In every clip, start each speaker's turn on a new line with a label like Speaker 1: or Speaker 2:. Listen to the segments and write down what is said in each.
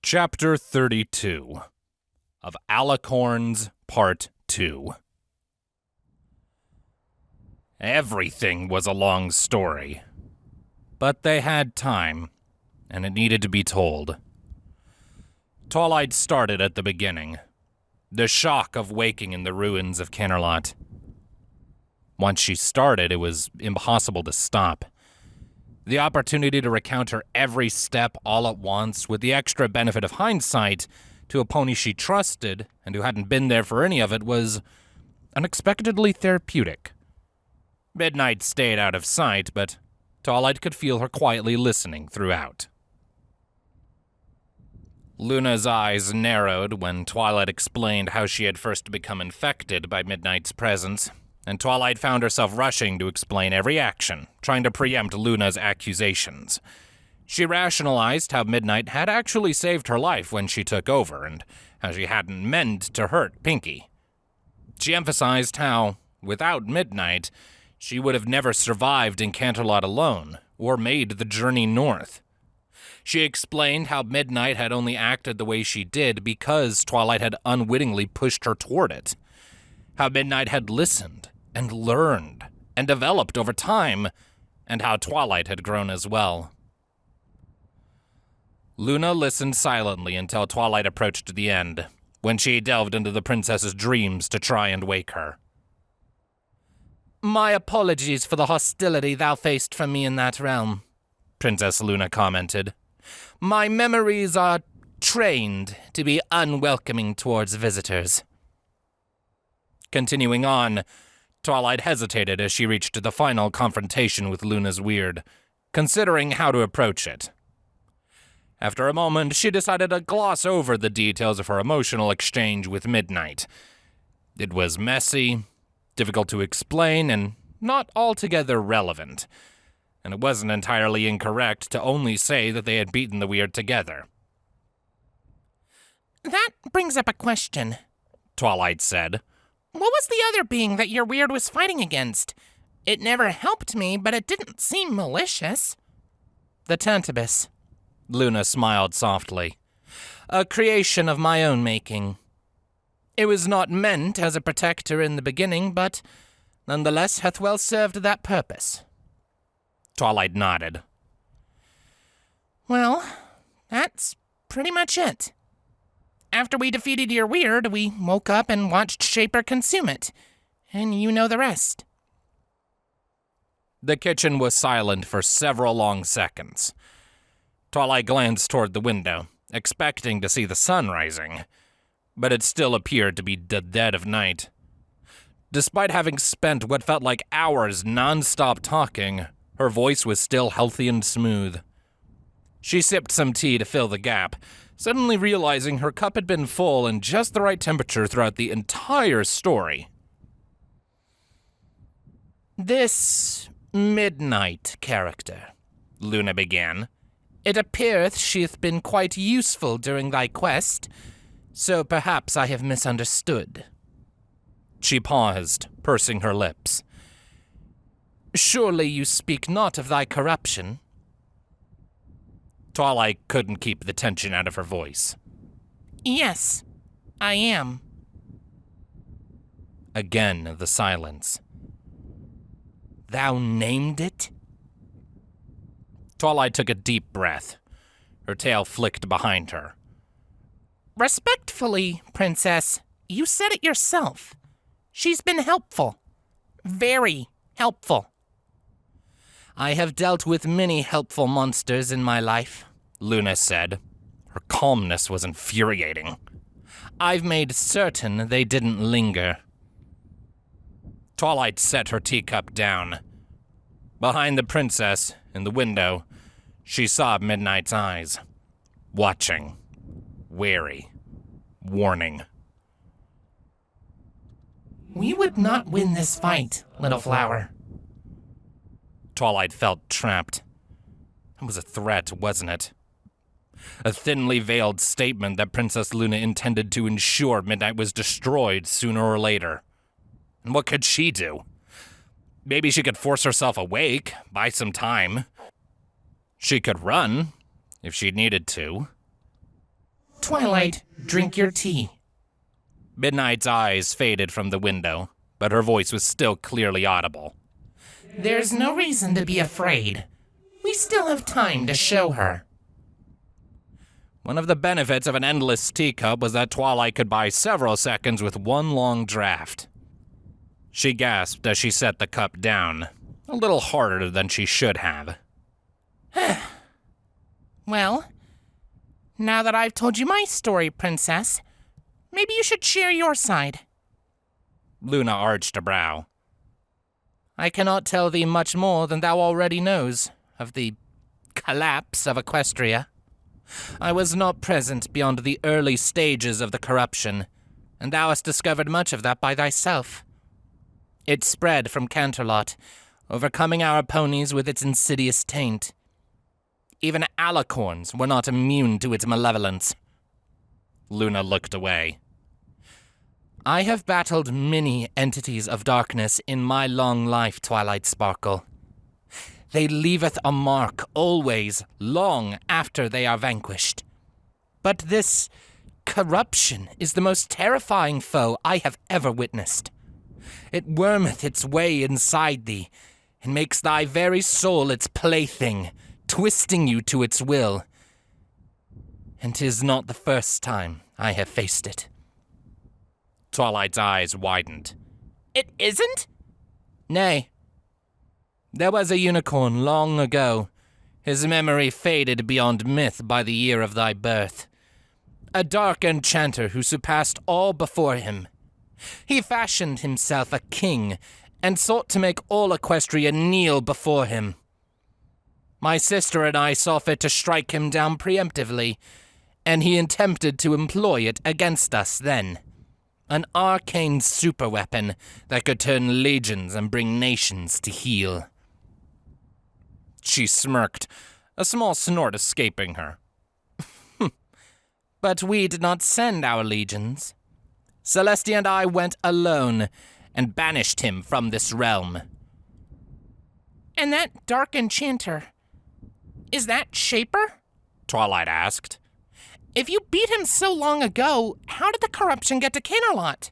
Speaker 1: Chapter 32 of Alicorns Part 2. Everything was a long story, but they had time, and it needed to be told. Twilight started at the beginning, the shock of waking in the ruins of Canterlot. Once she started, it was impossible to stop. The opportunity to recount her every step all at once, with the extra benefit of hindsight, to a pony she trusted and who hadn't been there for any of it, was unexpectedly therapeutic. Midnight stayed out of sight, but Twilight could feel her quietly listening throughout. Luna's eyes narrowed when Twilight explained how she had first become infected by Midnight's presence, and Twilight found herself rushing to explain every action, trying to preempt Luna's accusations. She rationalized how Midnight had actually saved her life when she took over, and how she hadn't meant to hurt Pinky. She emphasized how, without Midnight, she would have never survived in Canterlot alone, or made the journey north. She explained how Midnight had only acted the way she did because Twilight had unwittingly pushed her toward it. How Midnight had listened and learned and developed over time, and how Twilight had grown as well. Luna listened silently until Twilight approached the end, when she delved into the princess's dreams to try and wake her. "My apologies for the hostility thou faced from me in that realm," Princess Luna commented. "My memories are trained to be unwelcoming towards visitors." Continuing on, Twilight hesitated as she reached the final confrontation with Luna's weird, considering how to approach it. After a moment, she decided to gloss over the details of her emotional exchange with Midnight. It was messy, difficult to explain, and not altogether relevant. And it wasn't entirely incorrect to only say that they had beaten the weird together.
Speaker 2: "That brings up a question,"
Speaker 1: Twilight said.
Speaker 2: "What was the other being that your weird was fighting against? It never helped me, but it didn't seem malicious."
Speaker 1: "The Tantibus," Luna smiled softly. "A creation of my own making. It was not meant as a protector in the beginning, but nonetheless hath well served that purpose." Twilight nodded.
Speaker 2: "Well, that's pretty much it. After we defeated your weird, we woke up and watched Shaper consume it. And you know the rest."
Speaker 1: The kitchen was silent for several long seconds. Twilight glanced toward the window, expecting to see the sun rising, but it still appeared to be the dead of night. Despite having spent what felt like hours non-stop talking, her voice was still healthy and smooth. She sipped some tea to fill the gap, suddenly realizing her cup had been full and just the right temperature throughout the entire story. "This Midnight character," Luna began, "it appeareth she hath been quite useful during thy quest, so perhaps I have misunderstood." She paused, pursing her lips. "Surely you speak not of thy corruption?" Twilight couldn't keep the tension out of her voice.
Speaker 2: "Yes, I am."
Speaker 1: Again, the silence. "Thou named it?" Twilight took a deep breath. Her tail flicked behind her.
Speaker 2: "Respectfully, Princess, you said it yourself. She's been helpful. Very helpful."
Speaker 1: "I have dealt with many helpful monsters in my life," Luna said. Her calmness was infuriating. "I've made certain they didn't linger." Twilight set her teacup down. Behind the princess, in the window, she saw Midnight's eyes. Watching. Wary. Warning.
Speaker 2: "We would not win this fight, little flower."
Speaker 1: Twilight felt trapped. It was a threat, wasn't it? A thinly veiled statement that Princess Luna intended to ensure Midnight was destroyed sooner or later. And what could she do? Maybe she could force herself awake, buy some time. She could run, if she needed to.
Speaker 2: Twilight, drink your tea.
Speaker 1: Midnight's eyes faded from the window, but her voice was still clearly audible.
Speaker 2: There's no reason to be afraid. We still have time to show her.
Speaker 1: One of the benefits of an endless teacup was that Twilight could buy several seconds with one long draft. She gasped as she set the cup down, a little harder than she should have.
Speaker 2: Well, now that I've told you my story, Princess, maybe you should share your side.
Speaker 1: Luna arched a brow.
Speaker 2: I cannot tell thee much more than thou already knows of the collapse of Equestria. I was not present beyond the early stages of the corruption, and thou hast discovered much of that by thyself. It spread from Canterlot, overcoming our ponies with its insidious taint. Even alicorns were not immune to its malevolence.
Speaker 1: Luna looked away.
Speaker 2: I have battled many entities of darkness in my long life, Twilight Sparkle. They leaveth a mark always, long after they are vanquished. But this corruption is the most terrifying foe I have ever witnessed. It wormeth its way inside thee, and makes thy very soul its plaything, twisting you to its will. And 'tis not the first time I have faced it.
Speaker 1: Twilight's eyes widened.
Speaker 2: It isn't? Nay. There was a unicorn long ago. His memory faded beyond myth by the year of thy birth. A dark enchanter who surpassed all before him. He fashioned himself a king, and sought to make all Equestria kneel before him. My sister and I saw fit to strike him down preemptively, and he attempted to employ it against us then. An arcane superweapon that could turn legions and bring nations to heel.
Speaker 1: She smirked, a small snort escaping her.
Speaker 2: But we did not send our legions. Celestia and I went alone and banished him from this realm. And that dark enchanter, is that Shaper?
Speaker 1: Twilight asked.
Speaker 2: If you beat him so long ago, how did the corruption get to Canterlot?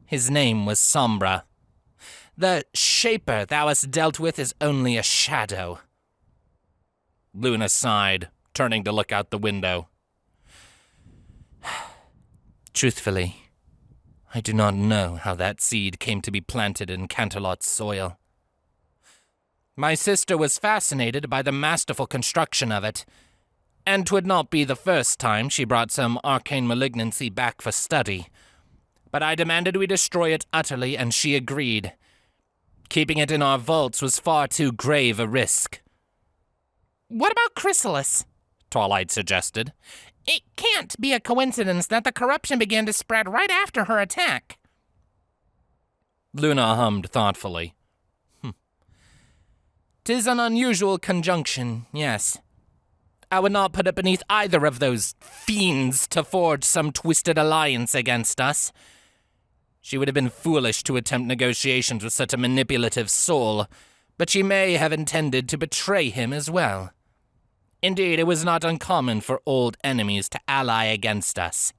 Speaker 2: His name was Sombra. The Shaper thou hast dealt with is only a shadow.
Speaker 1: Luna sighed, turning to look out the window.
Speaker 2: Truthfully, I do not know how that seed came to be planted in Canterlot's soil. My sister was fascinated by the masterful construction of it, and 'twould not be the first time she brought some arcane malignancy back for study. But I demanded we destroy it utterly, and she agreed. Keeping it in our vaults was far too grave a risk. What about Chrysalis?
Speaker 1: Twilight suggested.
Speaker 2: It can't be a coincidence that the corruption began to spread right after her attack.
Speaker 1: Luna hummed thoughtfully.
Speaker 2: 'Tis an unusual conjunction, yes. I would not put it beneath either of those fiends to forge some twisted alliance against us. She would have been foolish to attempt negotiations with such a manipulative soul, but she may have intended to betray him as well. Indeed, it was not uncommon for old enemies to ally against us.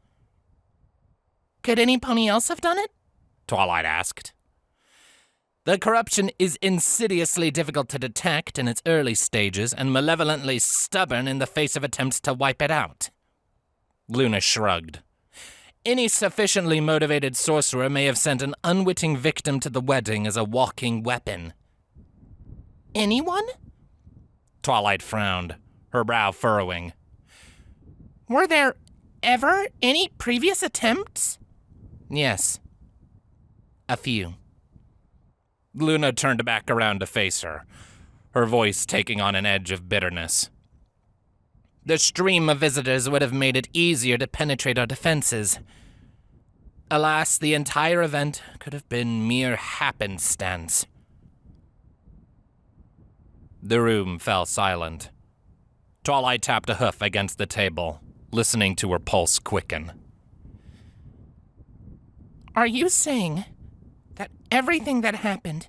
Speaker 2: Could any pony else have done it?
Speaker 1: Twilight asked.
Speaker 2: The corruption is insidiously difficult to detect in its early stages and malevolently stubborn in the face of attempts to wipe it out.
Speaker 1: Luna shrugged.
Speaker 2: Any sufficiently motivated sorcerer may have sent an unwitting victim to the wedding as a walking weapon. Anyone?
Speaker 1: Twilight frowned, her brow furrowing.
Speaker 2: Were there ever any previous attempts? Yes. A few.
Speaker 1: Luna turned back around to face her, her voice taking on an edge of bitterness.
Speaker 2: The stream of visitors would have made it easier to penetrate our defenses. Alas, the entire event could have been mere happenstance.
Speaker 1: The room fell silent. Twilight tapped a hoof against the table, listening to her pulse quicken.
Speaker 2: Are you saying that everything that happened,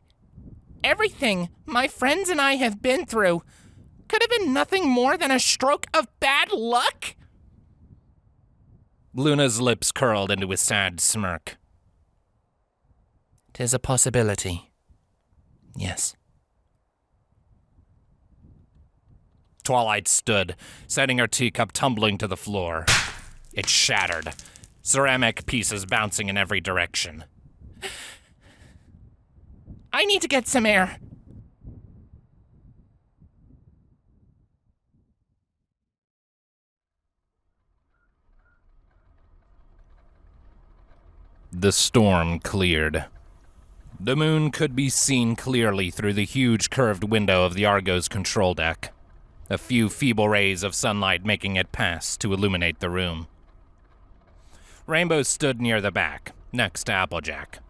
Speaker 2: everything my friends and I have been through, could have been nothing more than a stroke of bad luck?
Speaker 1: Luna's lips curled into a sad smirk.
Speaker 2: 'Tis a possibility. Yes.
Speaker 1: Twilight stood, setting her teacup tumbling to the floor. It shattered, ceramic pieces bouncing in every direction.
Speaker 2: I need to get some air.
Speaker 1: The storm cleared. The moon could be seen clearly through the huge curved window of the Argo's control deck, a few feeble rays of sunlight making it pass to illuminate the room. Rainbow stood near the back, next to Applejack.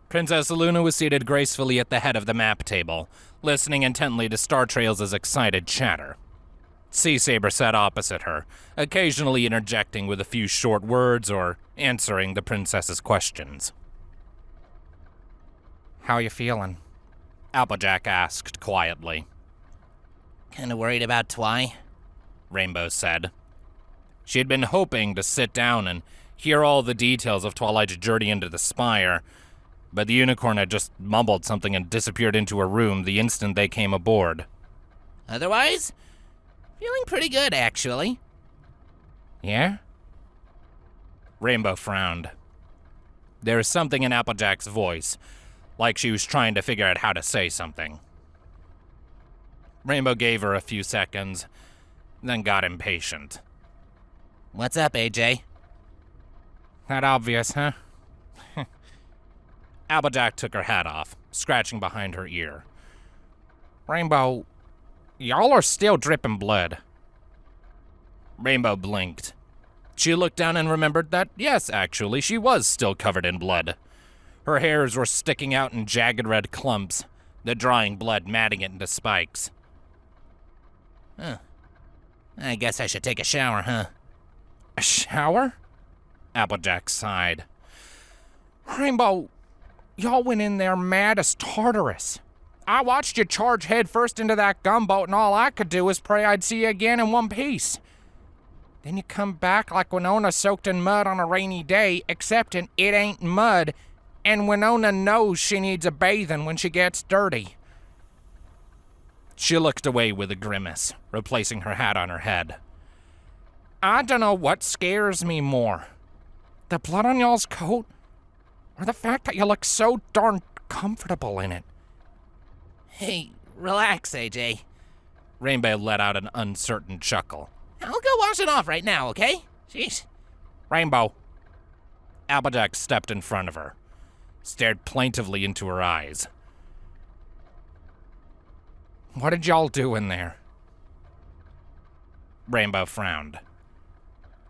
Speaker 1: Princess Luna was seated gracefully at the head of the map table, listening intently to Star Trails' excited chatter. Sea Saber sat opposite her, occasionally interjecting with a few short words or answering the princess's questions.
Speaker 2: How you feeling?
Speaker 1: Applejack asked quietly.
Speaker 2: Kinda worried about Twi,
Speaker 1: Rainbow said. She had been hoping to sit down and hear all the details of Twilight's journey into the Spire, but the unicorn had just mumbled something and disappeared into her room the instant they came aboard.
Speaker 2: Otherwise, feeling pretty good, actually.
Speaker 1: Yeah? Rainbow frowned. There was something in Applejack's voice, like she was trying to figure out how to say something. Rainbow gave her a few seconds, then got impatient.
Speaker 2: What's up, AJ?
Speaker 1: That obvious, huh? Applejack took her hat off, scratching behind her ear. Rainbow, y'all are still dripping blood. Rainbow blinked. She looked down and remembered that, yes, actually, she was still covered in blood. Her hairs were sticking out in jagged red clumps, the drying blood matting it into spikes.
Speaker 2: Huh. I guess I should take a shower, huh?
Speaker 1: A shower? Applejack sighed. Rainbow, y'all went in there mad as Tartarus. I watched you charge headfirst into that gunboat, and all I could do was pray I'd see you again in one piece. Then you come back like Winona soaked in mud on a rainy day, excepting it ain't mud, and Winona knows she needs a bathing when she gets dirty. She looked away with a grimace, replacing her hat on her head. I dunno what scares me more, the blood on y'all's coat, or the fact that you look so darn comfortable in it.
Speaker 2: Hey, relax, AJ.
Speaker 1: Rainbow let out an uncertain chuckle.
Speaker 2: I'll go wash it off right now, okay? Jeez.
Speaker 1: Rainbow. Applejack stepped in front of her, stared plaintively into her eyes. What did y'all do in there? Rainbow frowned.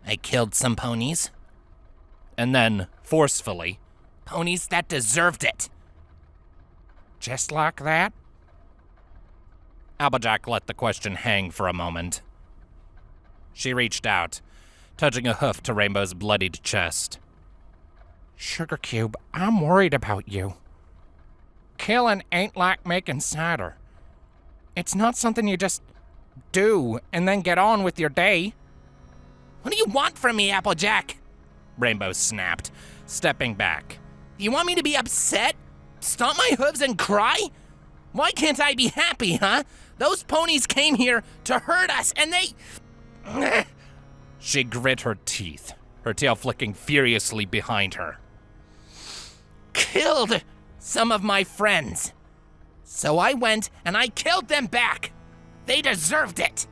Speaker 2: I killed some ponies.
Speaker 1: And then, forcefully,
Speaker 2: Ponies that deserved it.
Speaker 1: Just like that? Applejack let the question hang for a moment. She reached out, touching a hoof to Rainbow's bloodied chest. Sugar Cube, I'm worried about you. Killing ain't like making cider. It's not something you just do and then get on with your day.
Speaker 2: What do you want from me, Applejack?
Speaker 1: Rainbow snapped, stepping back.
Speaker 2: You want me to be upset? Stomp my hooves and cry? Why can't I be happy, huh? Those ponies came here to hurt us, and they...
Speaker 1: She grit her teeth, her tail flicking furiously behind her.
Speaker 2: Killed some of my friends. So I went and I killed them back. They deserved it.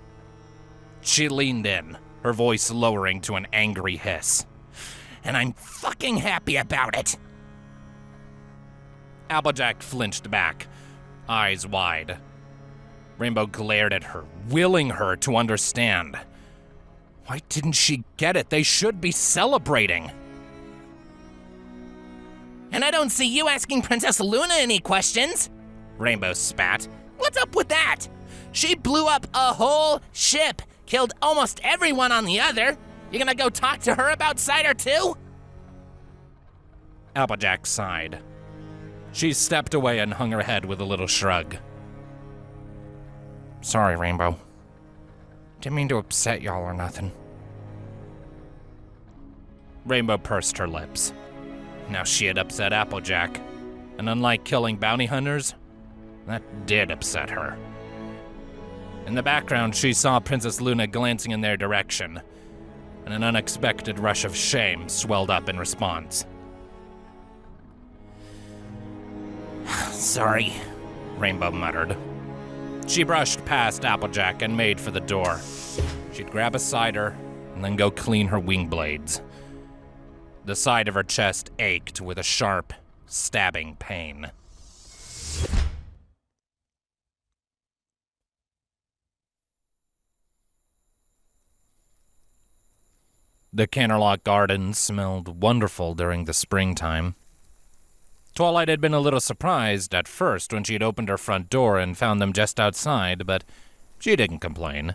Speaker 1: She leaned in, her voice lowering to an angry hiss.
Speaker 2: And I'm fucking happy about it.
Speaker 1: Applejack flinched back, eyes wide. Rainbow glared at her, willing her to understand. Why didn't she get it? They should be celebrating.
Speaker 2: And I don't see you asking Princess Luna any questions.
Speaker 1: Rainbow spat.
Speaker 2: What's up with that? She blew up a whole ship, killed almost everyone on the other. You gonna go talk to her about cider too?
Speaker 1: Applejack sighed. She stepped away and hung her head with a little shrug. Sorry, Rainbow. Didn't mean to upset y'all or nothing. Rainbow pursed her lips. Now she had upset Applejack, and unlike killing bounty hunters, that did upset her. In the background, she saw Princess Luna glancing in their direction, and an unexpected rush of shame swelled up in response.
Speaker 2: Sorry,
Speaker 1: Rainbow muttered. She brushed past Applejack and made for the door. She'd grab a cider and then go clean her wing blades. The side of her chest ached with a sharp, stabbing pain. The Canterlot Gardens smelled wonderful during the springtime. Twilight had been a little surprised at first when she had opened her front door and found them just outside, but she didn't complain.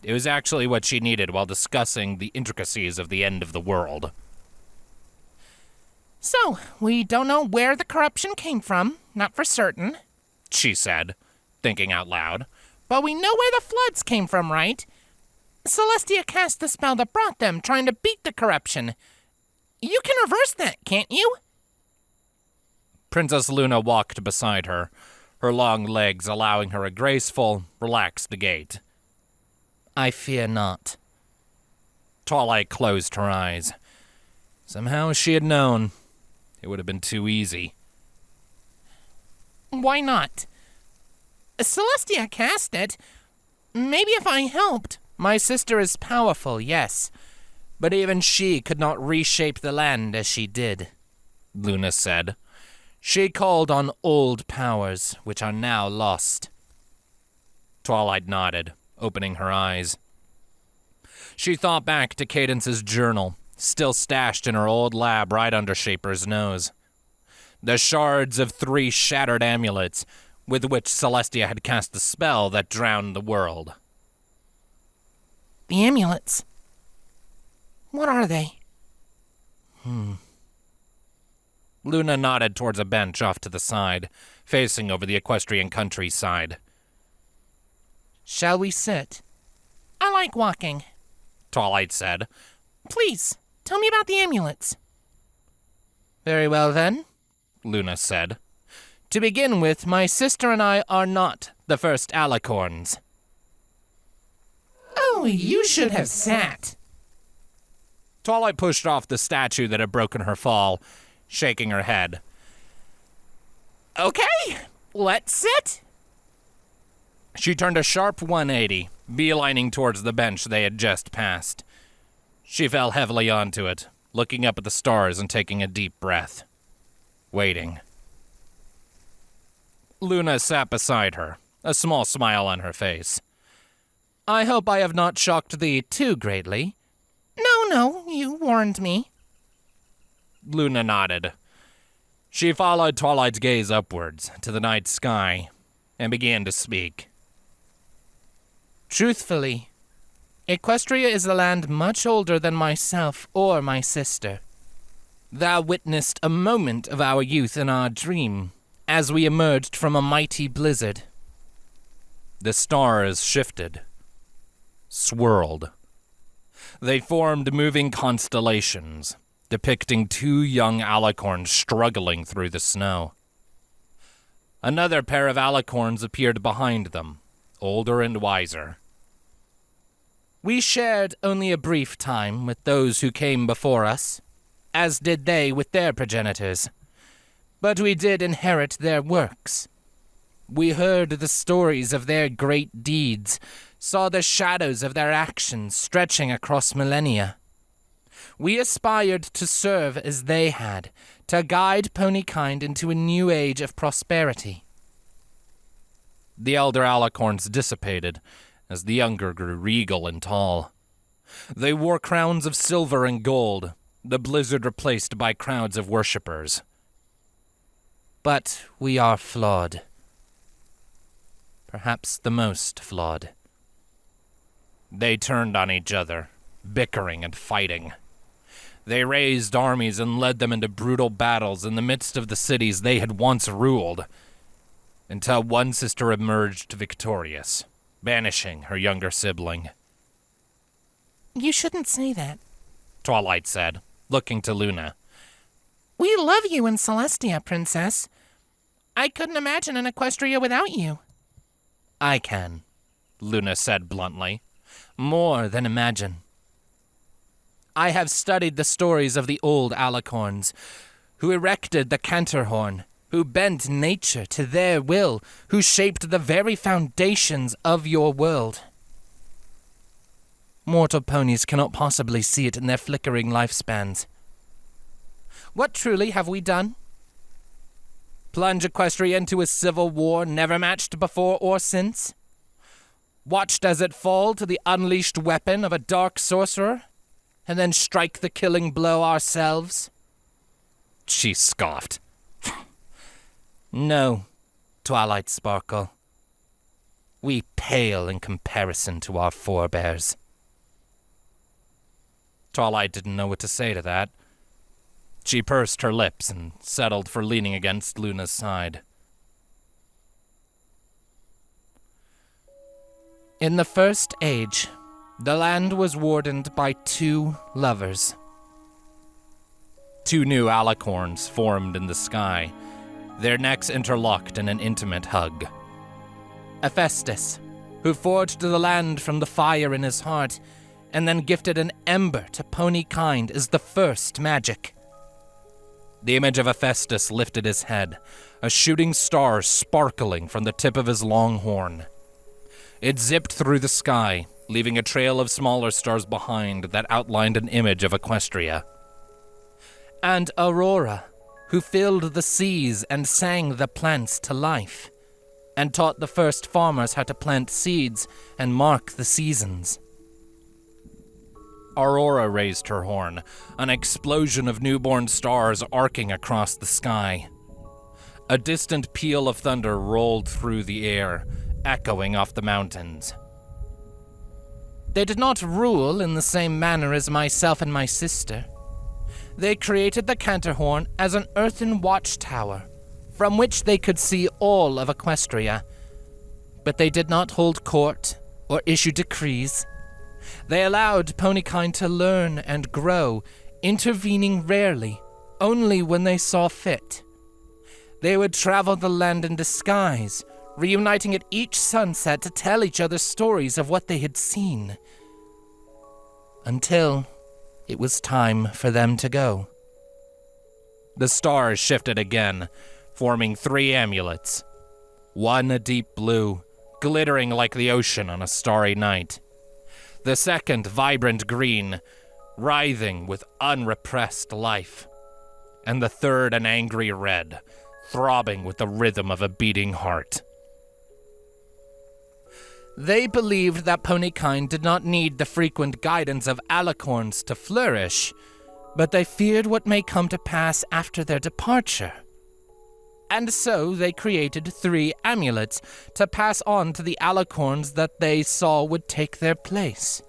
Speaker 1: It was actually what she needed while discussing the intricacies of the end of the world.
Speaker 2: So, we don't know where the corruption came from, not for certain,
Speaker 1: she said, thinking out loud.
Speaker 2: But we know where the floods came from, right? Celestia cast the spell that brought them, trying to beat the corruption. You can reverse that, can't you?
Speaker 1: Princess Luna walked beside her, her long legs allowing her a graceful, relaxed gait.
Speaker 2: I fear not.
Speaker 1: Twilight closed her eyes. Somehow she had known. It would have been too easy.
Speaker 2: Why not? Celestia cast it. Maybe if I helped. My sister is powerful, yes. But even she could not reshape the land as she did,
Speaker 1: Luna said.
Speaker 2: She called on old powers, which are now lost.
Speaker 1: Twilight nodded, opening her eyes. She thought back to Cadence's journal, still stashed in her old lab right under Shaper's nose. The shards of 3 shattered amulets, with which Celestia had cast the spell that drowned the world.
Speaker 2: The amulets? What are they?
Speaker 1: Luna nodded towards a bench off to the side, facing over the equestrian countryside.
Speaker 2: Shall we sit? I like walking,
Speaker 1: Twilight said.
Speaker 2: Please, tell me about the amulets. Very well then,
Speaker 1: Luna said.
Speaker 2: To begin with, my sister and I are not the first alicorns. Oh, you should have sat.
Speaker 1: Twilight pushed off the statue that had broken her fall, shaking her head.
Speaker 2: Okay, let's sit.
Speaker 1: She turned a sharp 180, beelining towards the bench they had just passed. She fell heavily onto it, looking up at the stars and taking a deep breath. Waiting. Luna sat beside her, a small smile on her face.
Speaker 2: I hope I have not shocked thee too greatly. No, you warned me.
Speaker 1: Luna nodded. She followed Twilight's gaze upwards to the night sky and began to speak.
Speaker 2: Truthfully, Equestria is a land much older than myself or my sister. Thou witnessed a moment of our youth in our dream, as we emerged from a mighty blizzard.
Speaker 1: The stars shifted, swirled. They formed moving constellations, depicting 2 young alicorns struggling through the snow. Another pair of alicorns appeared behind them, older and wiser.
Speaker 2: We shared only a brief time with those who came before us, as did they with their progenitors. But we did inherit their works. We heard the stories of their great deeds, saw the shadows of their actions stretching across millennia. We aspired to serve as they had, to guide ponykind into a new age of prosperity.
Speaker 1: The elder alicorns dissipated as the younger grew regal and tall. They wore crowns of silver and gold, the blizzard replaced by crowds of worshippers.
Speaker 2: But we are flawed. Perhaps the most flawed.
Speaker 1: They turned on each other, bickering and fighting. They raised armies and led them into brutal battles in the midst of the cities they had once ruled, until one sister emerged victorious, banishing her younger sibling.
Speaker 2: You shouldn't say that,
Speaker 1: Twilight said, looking to Luna.
Speaker 2: We love you in Celestia, Princess. I couldn't imagine an Equestria without you.
Speaker 1: I can, Luna said bluntly. More than imagine. I have studied the stories of the old alicorns, who erected the Canterhorn, who bent nature to their will, who shaped the very foundations of your world. Mortal ponies cannot possibly see it in their flickering lifespans. What truly have we done? Plunge Equestria into a civil war never matched before or since? Watched as it fall to the unleashed weapon of a dark sorcerer, and then strike the killing blow ourselves? She scoffed. No, Twilight Sparkle. We pale in comparison to our forebears. Twilight didn't know what to say to that. She pursed her lips and settled for leaning against Luna's side. In the First Age, the land was wardened by two lovers. Two new alicorns formed in the sky, their necks interlocked in an intimate hug. Hephaestus, who forged the land from the fire in his heart, and then gifted an ember to pony kind, is the first magic. The image of Hephaestus lifted his head, a shooting star sparkling from the tip of his long horn. It zipped through the sky, leaving a trail of smaller stars behind that outlined an image of Equestria. And Aurora, who filled the seas and sang the plants to life, and taught the first farmers how to plant seeds and mark the seasons. Aurora raised her horn, an explosion of newborn stars arcing across the sky. A distant peal of thunder rolled through the air, echoing off the mountains. They did not rule in the same manner as myself and my sister. They created the Canterhorn as an earthen watchtower, from which they could see all of Equestria. But they did not hold court or issue decrees. They allowed ponykind to learn and grow, intervening rarely, only when they saw fit. They would travel the land in disguise, reuniting at each sunset to tell each other stories of what they had seen. Until it was time for them to go. The stars shifted again, forming 3 amulets. One a deep blue, glittering like the ocean on a starry night. The second vibrant green, writhing with unrepressed life. And the third an angry red, throbbing with the rhythm of a beating heart. They believed that ponykind did not need the frequent guidance of alicorns to flourish, but they feared what may come to pass after their departure. And so they created 3 amulets to pass on to the alicorns that they saw would take their place.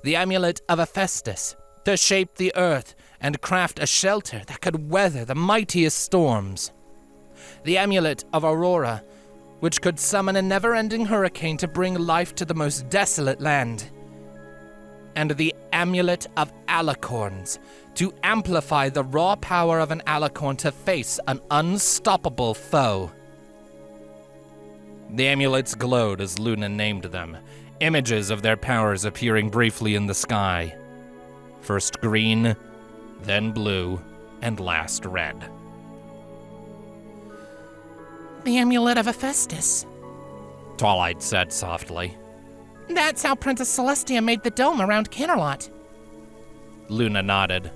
Speaker 1: The amulet of Hephaestus, to shape the earth and craft a shelter that could weather the mightiest storms. The amulet of Aurora, which could summon a never-ending hurricane to bring life to the most desolate land. And the amulet of alicorns, to amplify the raw power of an alicorn to face an unstoppable foe. The amulets glowed as Luna named them, images of their powers appearing briefly in the sky. First green, then blue, and last red.
Speaker 2: The amulet of Hephaestus,
Speaker 1: Twilight said softly.
Speaker 2: That's how Princess Celestia made the dome around Canterlot.
Speaker 1: Luna nodded.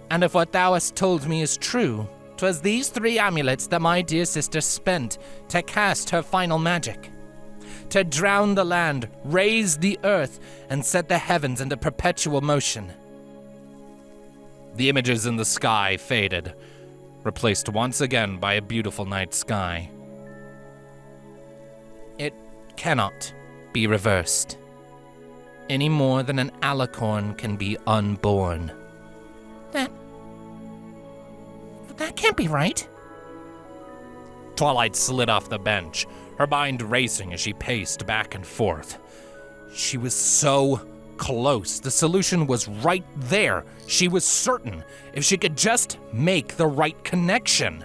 Speaker 2: And if what thou hast told me is true, 'twas these 3 amulets that my dear sister spent to cast her final magic. To drown the land, raise the earth, and set the heavens into perpetual motion.
Speaker 1: The images in the sky faded, replaced once again by a beautiful night sky. It cannot be reversed, any more than an alicorn can be unborn.
Speaker 2: That can't be right.
Speaker 1: Twilight slid off the bench, her mind racing as she paced back and forth. She was so close. The solution was right there. She was certain, if she could just make the right connection.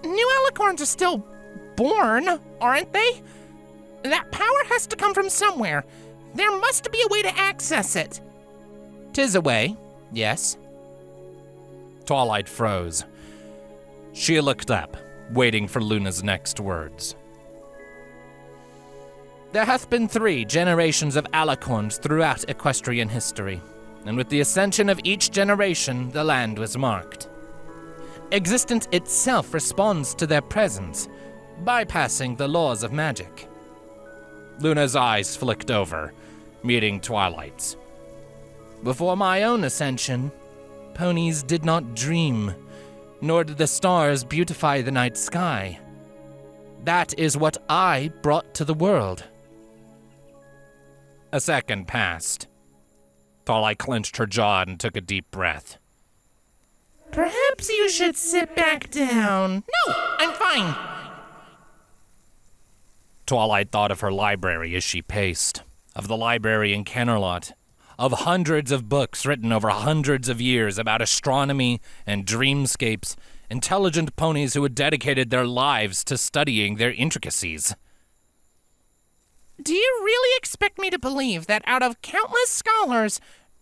Speaker 2: New alicorns are still born, aren't they? That power has to come from somewhere. There must be a way to access it.
Speaker 1: 'Tis a way, yes. Twilight froze. She looked up, waiting for Luna's next words. There hath been 3 generations of alicorns throughout equestrian history, and with the ascension of each generation, the land was marked. Existence itself responds to their presence, bypassing the laws of magic. Luna's eyes flicked over, meeting Twilight's. Before my own ascension, ponies did not dream, nor did the stars beautify the night sky. That is what I brought to the world. A second passed. Twilight clenched her jaw and took a deep breath.
Speaker 2: Perhaps you should sit back down. No, I'm fine.
Speaker 1: Twilight thought of her library as she paced, of the library in Kennerlot, of hundreds of books written over hundreds of years about astronomy and dreamscapes, intelligent ponies who had dedicated their lives to studying their intricacies.
Speaker 2: Do you really expect me to believe that out of countless scholars,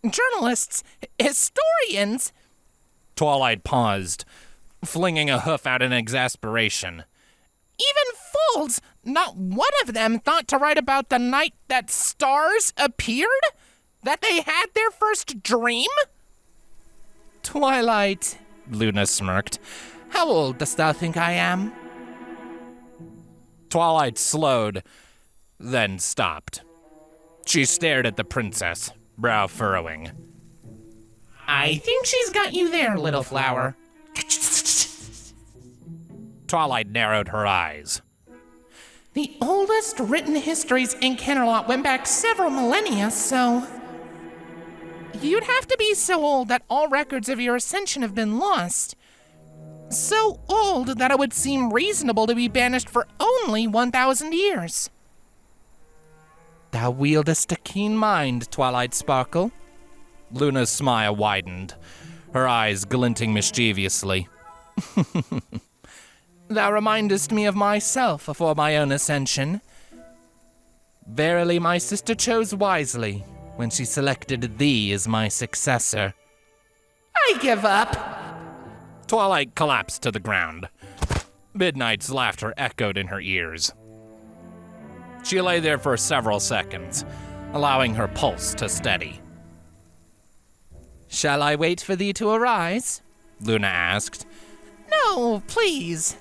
Speaker 2: journalists, historians...
Speaker 1: Twilight paused, flinging a hoof out in exasperation.
Speaker 2: Even fools, not one of them thought to write about the night that stars appeared? That they had their first dream?
Speaker 1: Twilight, Luna smirked. How old dost thou think I am? Twilight slowed, then stopped. She stared at the princess, brow furrowing.
Speaker 2: I think she's got you there, little flower.
Speaker 1: Twilight narrowed her eyes.
Speaker 2: The oldest written histories in Kennerlot went back several millennia, so... You'd have to be so old that all records of your ascension have been lost. So old that it would seem reasonable to be banished for only 1,000 years.
Speaker 1: Thou wieldest a keen mind, Twilight Sparkle. Luna's smile widened, her eyes glinting mischievously. Thou remindest me of myself afore my own ascension. Verily, my sister chose wisely when she selected thee as my successor.
Speaker 2: I give up.
Speaker 1: Twilight collapsed to the ground. Midnight's laughter echoed in her ears. She lay there for several seconds, allowing her pulse to steady. Shall I wait for thee to arise? Luna asked.
Speaker 2: No, please.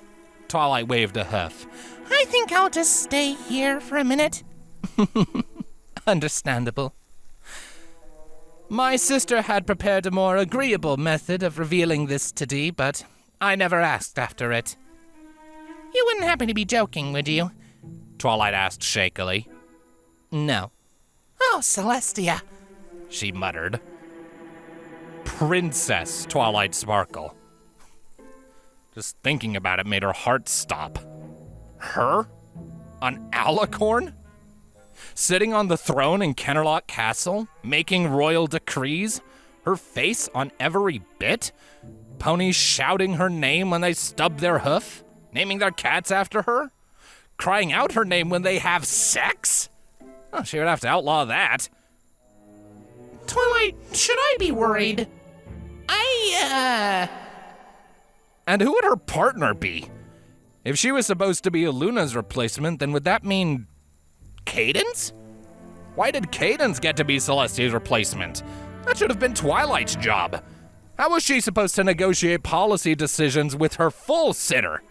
Speaker 1: Twilight waved a hoof.
Speaker 2: I think I'll just stay here for a minute.
Speaker 1: Understandable. My sister had prepared a more agreeable method of revealing this to thee, but I never asked after it.
Speaker 2: You wouldn't happen to be joking, would you?
Speaker 1: Twilight asked shakily. No.
Speaker 2: Oh, Celestia,
Speaker 1: she muttered. Princess Twilight Sparkle. Just thinking about it made her heart stop. Her? An alicorn? Sitting on the throne in Kennerlot Castle, making royal decrees, her face on every bit, ponies shouting her name when they stub their hoof, naming their cats after her, crying out her name when they have sex? Oh, she would have to outlaw that.
Speaker 2: Twilight, should I be worried?
Speaker 1: And who would her partner be? If she was supposed to be Luna's replacement, then would that mean Cadence? Why did Cadence get to be Celestia's replacement? That should have been Twilight's job. How was she supposed to negotiate policy decisions with her full sitter?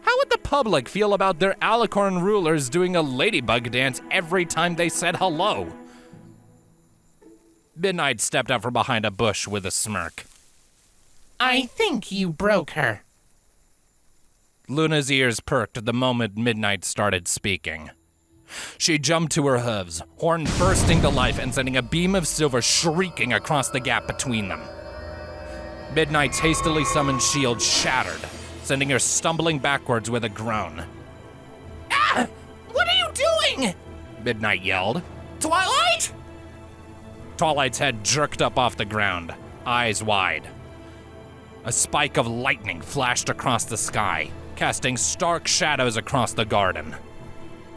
Speaker 1: How would the public feel about their alicorn rulers doing a ladybug dance every time they said hello? Midnight stepped out from behind a bush with a smirk.
Speaker 2: I think you broke her.
Speaker 1: Luna's ears perked the moment Midnight started speaking. She jumped to her hooves, horn bursting to life and sending a beam of silver shrieking across the gap between them. Midnight's hastily summoned shield shattered, sending her stumbling backwards with a groan.
Speaker 2: Ah! What are you doing?
Speaker 1: Midnight yelled.
Speaker 2: Twilight?
Speaker 1: Twilight's head jerked up off the ground, eyes wide. A spike of lightning flashed across the sky, casting stark shadows across the garden.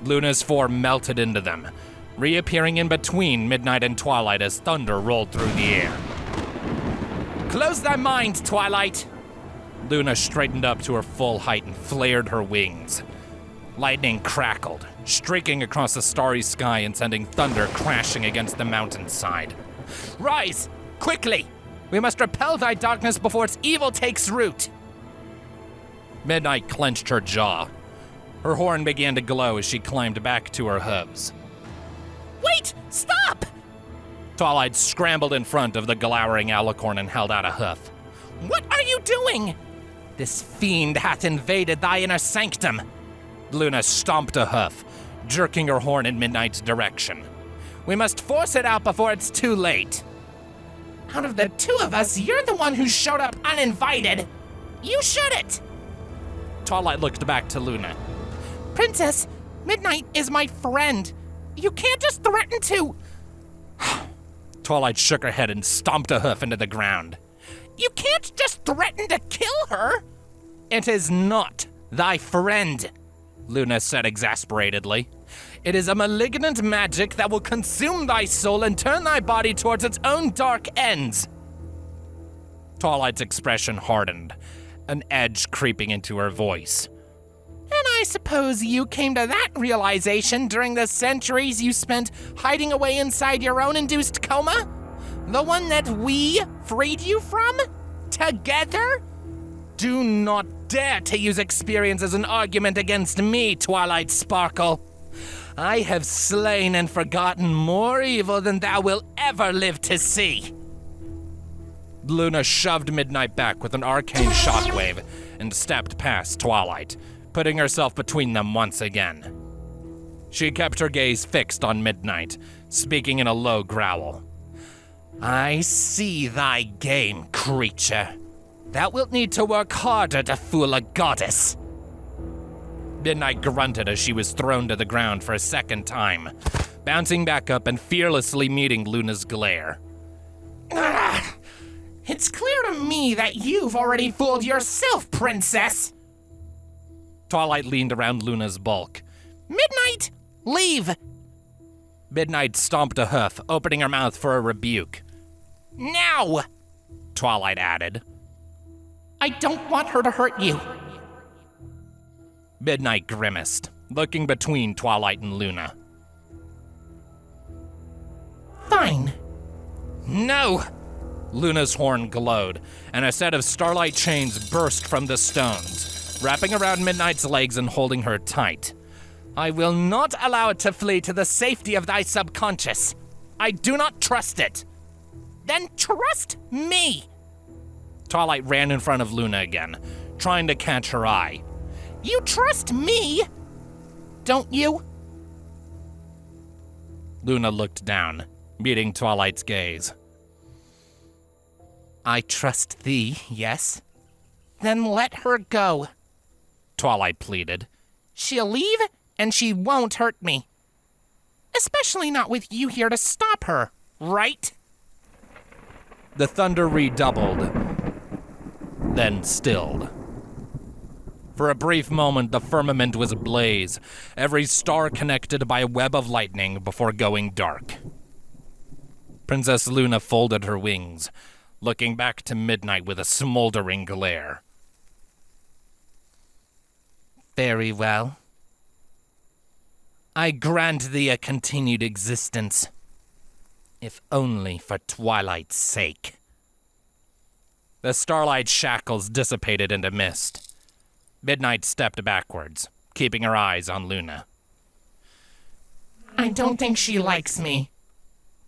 Speaker 1: Luna's form melted into them, reappearing in between Midnight and Twilight as thunder rolled through the air.
Speaker 2: Close thy mind, Twilight!
Speaker 1: Luna straightened up to her full height and flared her wings. Lightning crackled, streaking across the starry sky and sending thunder crashing against the mountainside.
Speaker 2: Rise! Quickly! We must repel thy darkness before its evil takes root!
Speaker 1: Midnight clenched her jaw. Her horn began to glow as she climbed back to her hooves.
Speaker 2: Wait! Stop!
Speaker 1: Twilight scrambled in front of the glowering alicorn and held out a hoof.
Speaker 2: What are you doing?
Speaker 1: This fiend hath invaded thy inner sanctum. Luna stomped a hoof, jerking her horn in Midnight's direction.
Speaker 2: We must force it out before it's too late. Out of the two of us, you're the one who showed up uninvited. You should it.
Speaker 1: Twilight looked back to Luna.
Speaker 2: Princess, Midnight is my friend. You can't just threaten to...
Speaker 1: Twilight shook her head and stomped a hoof into the ground.
Speaker 2: You can't just threaten to kill her.
Speaker 1: It is not thy friend, Luna said exasperatedly. It is a malignant magic that will consume thy soul and turn thy body towards its own dark ends. Twilight's expression hardened, an edge creeping into her voice.
Speaker 2: And I suppose you came to that realization during the centuries you spent hiding away inside your own induced coma? The one that we freed you from? Together?
Speaker 1: Do not dare to use experience as an argument against me, Twilight Sparkle. I have slain and forgotten more evil than thou wilt ever live to see. Luna shoved Midnight back with an arcane shockwave and stepped past Twilight, putting herself between them once again. She kept her gaze fixed on Midnight, speaking in a low growl. I see thy game, creature. Thou wilt need to work harder to fool a goddess. Midnight grunted as she was thrown to the ground for a second time, bouncing back up and fearlessly meeting Luna's glare.
Speaker 2: It's clear to me that you've already fooled yourself, Princess.
Speaker 1: Twilight leaned around Luna's bulk.
Speaker 2: Midnight, leave.
Speaker 1: Midnight stomped a hoof, opening her mouth for a rebuke.
Speaker 2: Now,
Speaker 1: Twilight added.
Speaker 2: I don't want her to hurt you.
Speaker 1: Midnight grimaced, looking between Twilight and Luna.
Speaker 2: Fine.
Speaker 1: No! Luna's horn glowed, and a set of starlight chains burst from the stones, wrapping around Midnight's legs and holding her tight.
Speaker 2: I will not allow it to flee to the safety of thy subconscious. I do not trust it. Then trust me.
Speaker 1: Twilight ran in front of Luna again, trying to catch her eye.
Speaker 2: You trust me, don't you?
Speaker 1: Luna looked down, meeting Twilight's gaze.
Speaker 2: I trust thee, yes. Then let her go,
Speaker 1: Twilight pleaded.
Speaker 2: She'll leave, and she won't hurt me. Especially not with you here to stop her, right?
Speaker 1: The thunder redoubled, then stilled. For a brief moment, the firmament was ablaze, every star connected by a web of lightning before going dark. Princess Luna folded her wings, looking back to Midnight with a smoldering glare.
Speaker 2: Very well. I grant thee a continued existence, if only for Twilight's sake.
Speaker 1: The starlight shackles dissipated into mist. Midnight stepped backwards, keeping her eyes on Luna.
Speaker 2: I don't think she likes me.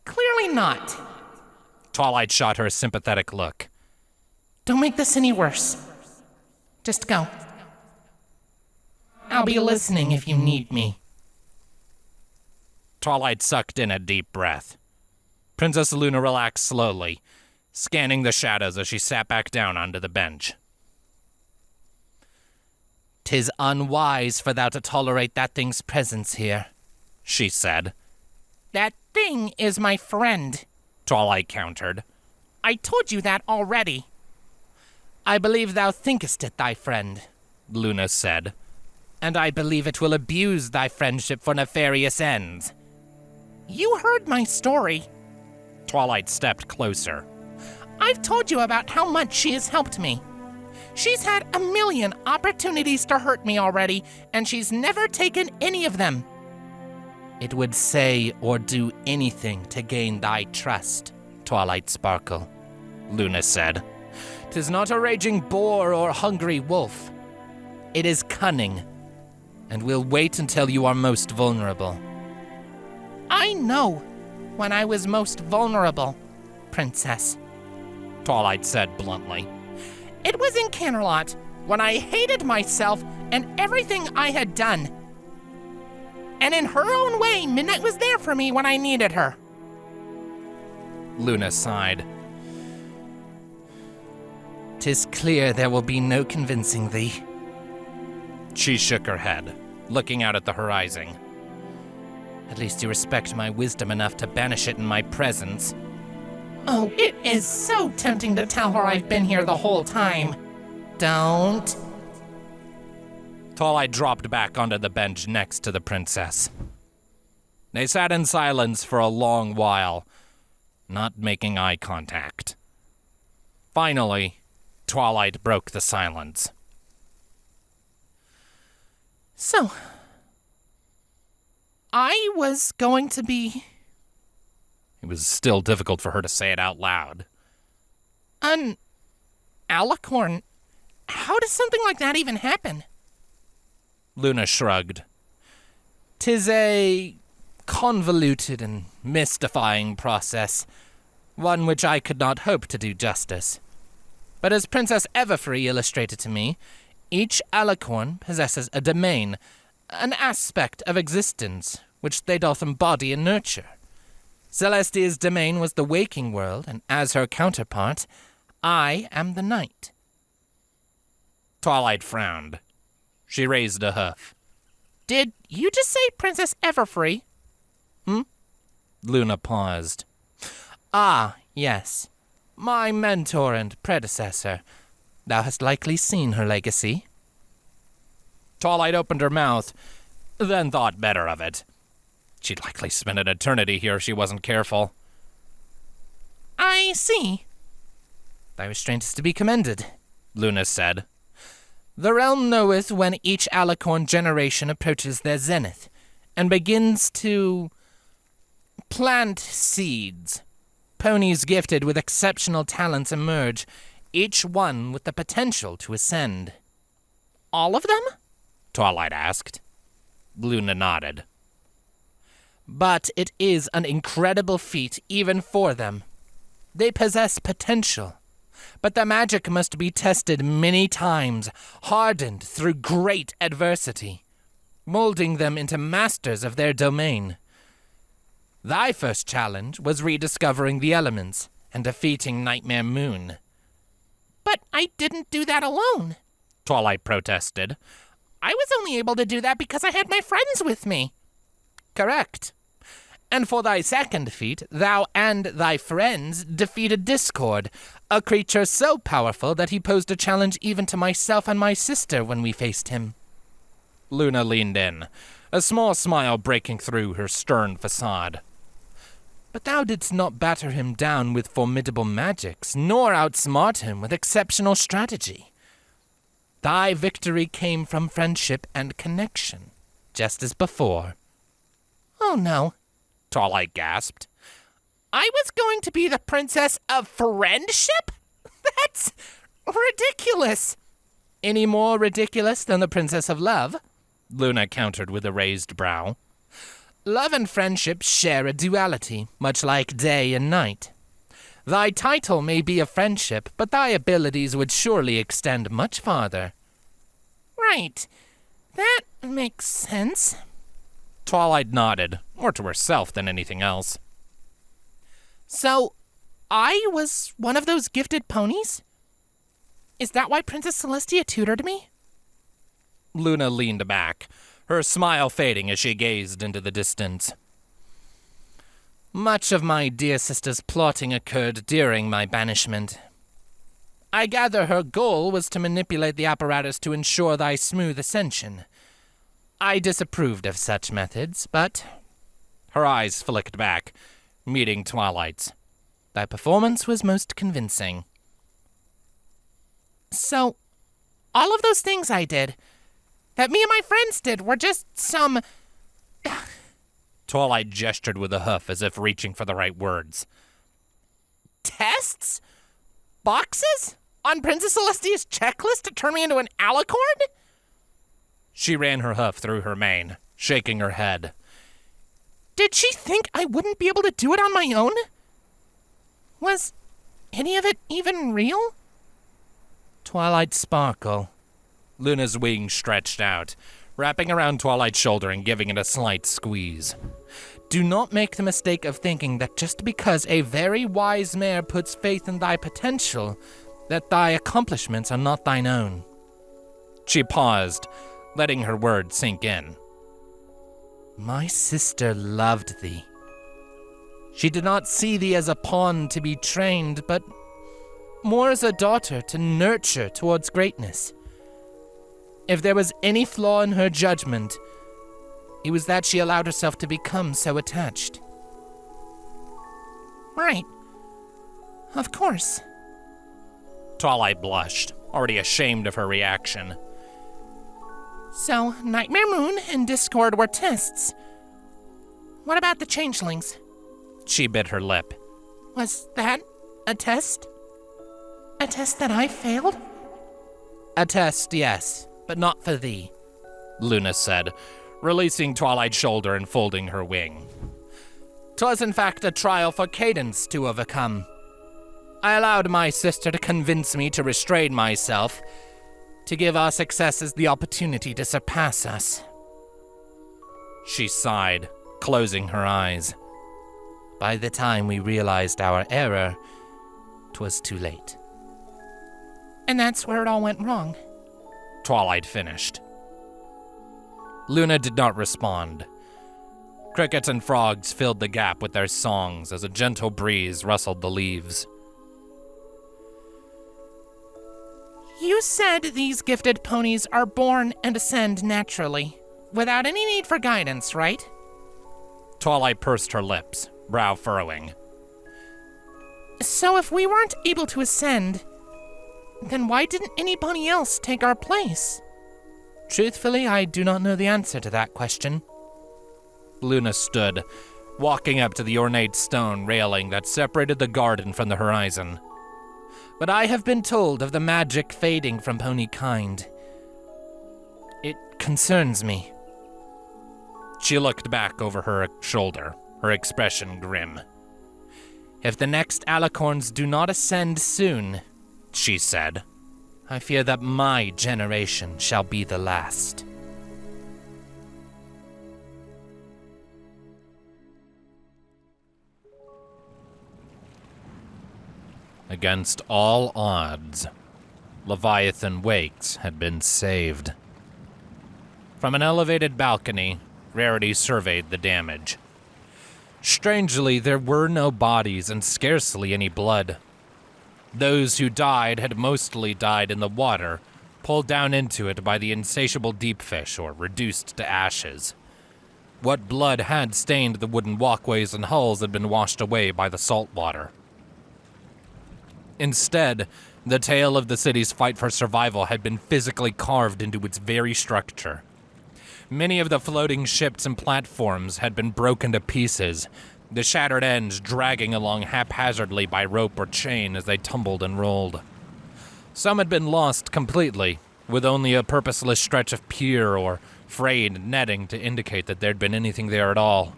Speaker 2: Clearly not.
Speaker 1: Twilight shot her a sympathetic look.
Speaker 2: Don't make this any worse. Just go. I'll be listening if you need me.
Speaker 1: Twilight sucked in a deep breath. Princess Luna relaxed slowly, scanning the shadows as she sat back down onto the bench.
Speaker 2: 'Tis unwise for thou to tolerate that thing's presence here,
Speaker 1: she said.
Speaker 2: That thing is my friend,
Speaker 1: Twilight countered.
Speaker 2: I told you that already. I believe thou thinkest it thy friend,
Speaker 1: Luna said.
Speaker 2: and I believe it will abuse thy friendship for nefarious ends. You heard my story.
Speaker 1: Twilight stepped closer.
Speaker 2: I've told you about how much she has helped me. She's had a million opportunities to hurt me already, and she's never taken any of them. It would say or do anything to gain thy trust, Twilight Sparkle,
Speaker 1: Luna said.
Speaker 2: 'Tis not a raging boar or hungry wolf. It is cunning, and will wait until you are most vulnerable. I know when I was most vulnerable, Princess,
Speaker 1: Twilight said bluntly.
Speaker 2: It was in Canterlot, when I hated myself and everything I had done. And in her own way, Midnight was there for me when I needed her.
Speaker 1: Luna sighed.
Speaker 2: 'Tis clear there will be no convincing thee.
Speaker 1: She shook her head, looking out at the horizon.
Speaker 2: At least you respect my wisdom enough to banish it in my presence. Oh, it is so tempting to tell her I've been here the whole time. Don't.
Speaker 1: Twilight dropped back onto the bench next to the princess. They sat in silence for a long while, not making eye contact. Finally, Twilight broke the silence.
Speaker 2: So, I was going to be
Speaker 1: It was still difficult for her to say it out loud.
Speaker 2: an alicorn. How does something like that even happen?
Speaker 1: Luna shrugged.
Speaker 2: 'Tis a convoluted and mystifying process, one which I could not hope to do justice. But as Princess Everfree illustrated to me, each alicorn possesses a domain, an aspect of existence, which they doth embody and nurture. Celestia's domain was the waking world, and as her counterpart, I am the night.
Speaker 1: Twilight frowned. She raised a hoof.
Speaker 2: Did you just say Princess Everfree?
Speaker 1: Luna paused.
Speaker 2: Ah, yes. My mentor and predecessor. Thou hast likely seen her legacy.
Speaker 1: Twilight opened her mouth, then thought better of it. She'd likely spend an eternity here if she wasn't careful.
Speaker 2: I see. Thy restraint is to be commended,
Speaker 1: Luna said.
Speaker 2: The realm knoweth when each alicorn generation approaches their zenith, and begins to plant seeds. Ponies gifted with exceptional talents emerge, each one with the potential to ascend. All of them?
Speaker 1: Twilight asked. Luna nodded.
Speaker 2: But it is an incredible feat even for them. They possess potential, but the magic must be tested many times, hardened through great adversity, molding them into masters of their domain. Thy first challenge was rediscovering the elements and defeating Nightmare Moon. But I didn't do that alone,
Speaker 1: Twilight protested.
Speaker 2: I was only able to do that because I had my friends with me. Correct. And for thy second feat, thou and thy friends defeated Discord, a creature so powerful that he posed a challenge even to myself and my sister when we faced him.
Speaker 1: Luna leaned in, a small smile breaking through her stern facade.
Speaker 2: But thou didst not batter him down with formidable magics, nor outsmart him with exceptional strategy. Thy victory came from friendship and connection, just as before. Oh no,
Speaker 1: Twilight gasped.
Speaker 2: I was going to be the princess of friendship? That's ridiculous. Any more ridiculous than the princess of love?
Speaker 1: Luna countered with a raised brow.
Speaker 2: Love and friendship share a duality, much like day and night. Thy title may be a friendship, but thy abilities would surely extend much farther. Right. That makes sense.
Speaker 1: Twilight nodded, more to herself than anything else.
Speaker 2: So, I was one of those gifted ponies? Is that why Princess Celestia tutored me?
Speaker 1: Luna leaned back, her smile fading as she gazed into the distance.
Speaker 2: Much of my dear sister's plotting occurred during my banishment. I gather her goal was to manipulate the apparatus to ensure thy smooth ascension. I disapproved of such methods, but
Speaker 1: Her eyes flicked back, meeting Twilight's.
Speaker 2: thy performance was most convincing. So, all of those things I did, that me and my friends did, were just some...
Speaker 1: Twilight gestured with a hoof as if reaching for the right words.
Speaker 2: tests? Boxes? On Princess Celestia's checklist to turn me into an alicorn?
Speaker 1: She ran her hoof through her mane, shaking her head.
Speaker 2: Did she think I wouldn't be able to do it on my own? Was any of it even real? Twilight sparkle.
Speaker 1: Luna's wing stretched out, wrapping around Twilight's shoulder and giving it a slight squeeze.
Speaker 2: Do not make the mistake of thinking that just because a very wise mare puts faith in thy potential, that thy accomplishments are not thine own.
Speaker 1: She paused, letting her words sink in.
Speaker 2: My sister loved thee. She did not see thee as a pawn to be trained, but more as a daughter to nurture towards greatness. If there was any flaw in her judgment, it was that she allowed herself to become so attached. Right. Of course.
Speaker 1: Twilight blushed, already ashamed of her reaction.
Speaker 2: So, Nightmare Moon and Discord were tests. What about the changelings?
Speaker 1: She bit her lip.
Speaker 2: Was that a test? A test that I failed? A test, yes, but not for thee,
Speaker 1: Luna said, releasing Twilight's shoulder and folding her wing.
Speaker 2: 'Twas in fact a trial for Cadence to overcome. I allowed my sister to convince me to restrain myself, to give our successes the opportunity to surpass us.
Speaker 1: She sighed, closing her eyes.
Speaker 2: By the time we realized our error, 'twas too late. And that's where it all went wrong.
Speaker 1: Twilight finished. Luna did not respond. Crickets and frogs filled the gap with their songs as a gentle breeze rustled the leaves.
Speaker 2: You said these gifted ponies are born and ascend naturally, without any need for guidance, right?
Speaker 1: Twilight pursed her lips, brow furrowing.
Speaker 2: So if we weren't able to ascend, then why didn't anybody else take our place? Truthfully, I do not know the answer to that question.
Speaker 1: Luna stood, walking up to the ornate stone railing that separated the garden from the horizon.
Speaker 2: But I have been told of the magic fading from pony kind. It concerns me.
Speaker 1: She looked back over her shoulder, her expression grim.
Speaker 2: If the next alicorns do not ascend soon,
Speaker 1: she said,
Speaker 2: I fear that my generation shall be the last.
Speaker 1: Against all odds, Leviathan Wakes had been saved. From an elevated balcony, Rarity surveyed the damage. Strangely, there were no bodies and scarcely any blood. Those who died had mostly died in the water, pulled down into it by the insatiable deepfish or reduced to ashes. What blood had stained the wooden walkways and hulls had been washed away by the salt water. Instead, the tale of the city's fight for survival had been physically carved into its very structure. Many of the floating ships and platforms had been broken to pieces, the shattered ends dragging along haphazardly by rope or chain as they tumbled and rolled. Some had been lost completely, with only a purposeless stretch of pier or frayed netting to indicate that there'd been anything there at all.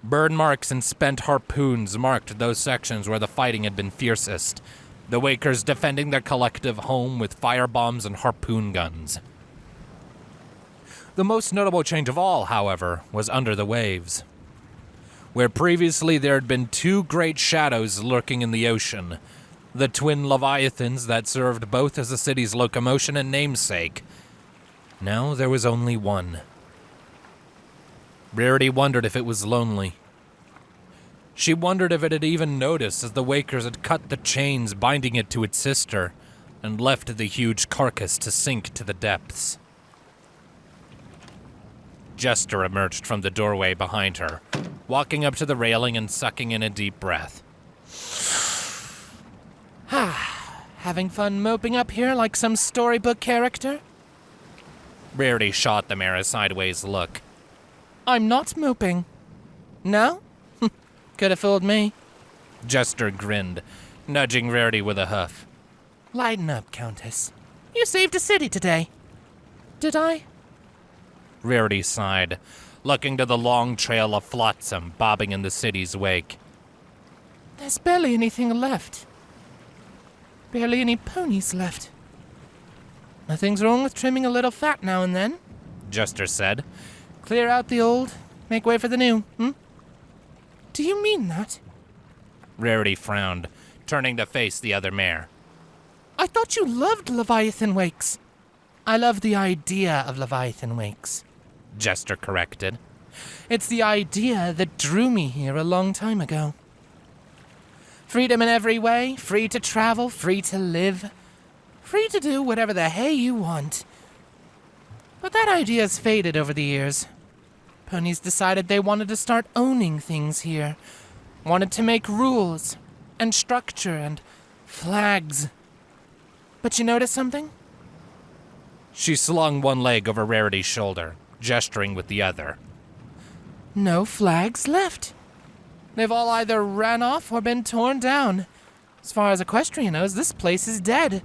Speaker 1: Burn marks and spent harpoons marked those sections where the fighting had been fiercest, the Wakers defending their collective home with firebombs and harpoon guns. The most notable change of all, however, was under the waves. Where previously there had been two great shadows lurking in the ocean, the twin leviathans that served both as the city's locomotion and namesake, now there was only one. Rarity wondered if it was lonely. She wondered if it had even noticed as the Wakers had cut the chains binding it to its sister and left the huge carcass to sink to the depths. Jester emerged from the doorway behind her, walking up to the railing and sucking in a deep breath.
Speaker 2: Having fun moping up here like some storybook character?
Speaker 1: Rarity shot the mare a sideways look.
Speaker 2: I'm not moping. No? Could have fooled me.
Speaker 1: Jester grinned, nudging Rarity with a hoof.
Speaker 2: Lighten up, Countess. You saved a city today. Did I?
Speaker 1: Rarity sighed, looking to the long trail of flotsam bobbing in the city's wake.
Speaker 2: There's barely anything left. Barely any ponies left. Nothing's wrong with trimming a little fat now and then,
Speaker 1: Jester said.
Speaker 2: Clear out the old, make way for the new, Do you mean that?
Speaker 1: Rarity frowned, turning to face the other mare.
Speaker 2: I thought you loved Leviathan Wakes. I love the idea of Leviathan Wakes,
Speaker 1: Jester corrected.
Speaker 2: It's the idea that drew me here a long time ago. Freedom in every way, free to travel, free to live, free to do whatever the hey you want. But that idea's faded over the years. Ponies decided they wanted to start owning things here. Wanted to make rules, and structure, and flags. But you notice something?
Speaker 1: She slung one leg over Rarity's shoulder, gesturing with the other.
Speaker 2: No flags left. They've all either ran off or been torn down. As far as Equestria knows, this place is dead.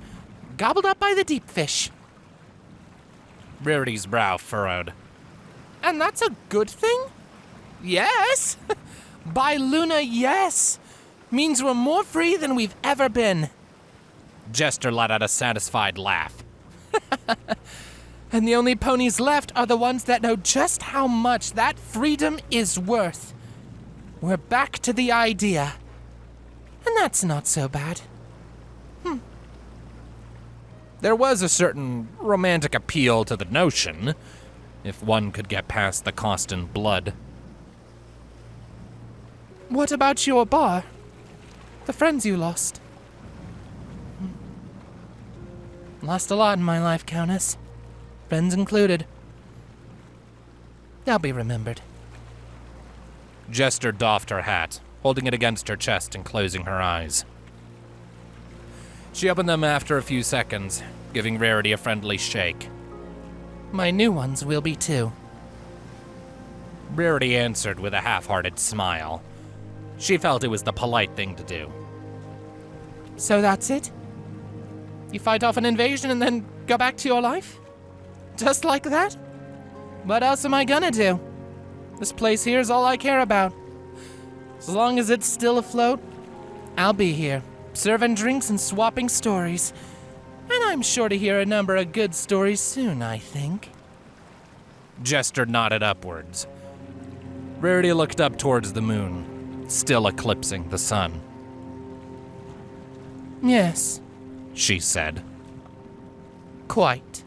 Speaker 2: Gobbled up by the deep fish.
Speaker 1: Rarity's brow furrowed.
Speaker 2: And that's a good thing? Yes! By Luna, yes! Means we're more free than we've ever been.
Speaker 1: Jester let out a satisfied laugh.
Speaker 2: And the only ponies left are the ones that know just how much that freedom is worth. We're back to the idea. And that's not so bad.
Speaker 1: There was a certain romantic appeal to the notion, if one could get past the cost in blood.
Speaker 2: What about your bar? The friends you lost? Lost a lot in my life, Countess. Friends included. They'll be remembered.
Speaker 1: Jester doffed her hat, holding it against her chest and closing her eyes. She opened them after a few seconds, giving Rarity a friendly shake.
Speaker 2: My new ones will be too.
Speaker 1: Rarity answered with a half-hearted smile. She felt it was the polite thing to do.
Speaker 2: So that's it? You fight off an invasion and then go back to your life? Just like that? What else am I gonna do? This place here is all I care about. As long as it's still afloat, I'll be here, serving drinks and swapping stories. And I'm sure to hear a number of good stories soon, I think.
Speaker 1: Jester nodded upwards. Rarity looked up towards the moon, still eclipsing the sun.
Speaker 2: Yes,
Speaker 1: She said.
Speaker 2: quite.